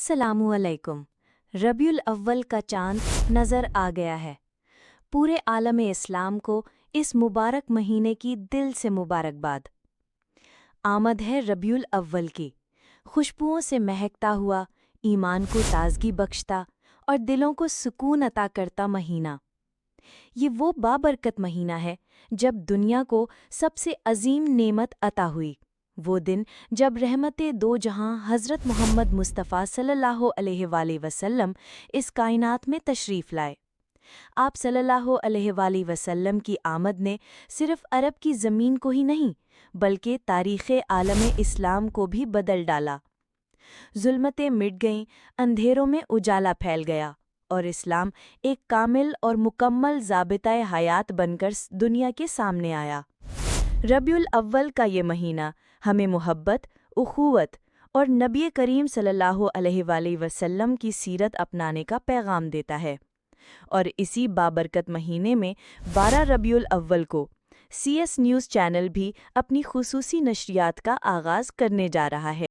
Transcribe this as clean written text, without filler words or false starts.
अस्सलामु अलैकुम। रबीउल अव्वल का चांद नज़र आ गया है। पूरे आलम इस्लाम को इस मुबारक महीने की दिल से मुबारकबाद। आमद है रबीउल अव्वल की, खुशबुओं से महकता हुआ, ईमान को ताजगी बख्शता और दिलों को सुकून अता करता महीना। ये वो बाबरकत महीना है जब दुनिया को सबसे अजीम नेमत अता हुई, वो दिन जब रहमते दो जहां हज़रत मोहम्मद मुस्तफ़ा सल्लल्लाहु अलैहि वसल्लम इस कायनात में तशरीफ़ लाए। आप सल्लल्लाहु अलैहि वसल्लम की आमद ने सिर्फ़ अरब की ज़मीन को ही नहीं बल्कि तारीख़ आलम इस्लाम को भी बदल डाला। ज़ुल्मतें मिट गईं, अंधेरों में उजाला फैल गया और इस्लाम एक कामिल और मुकम्मल ज़ाबिता हयात बनकर दुनिया के सामने आया। रबीउल अव्वल का ये महीना हमें मोहब्बत, उख़ुवत और नबी करीम सल्लल्लाहु अलैहि वसल्लम की सीरत अपनाने का पैगाम देता है। और इसी बाबरकत महीने में 12 रबीउल अव्वल को CS न्यूज़ चैनल भी अपनी खुसूसी नशरियात का आगाज़ करने जा रहा है।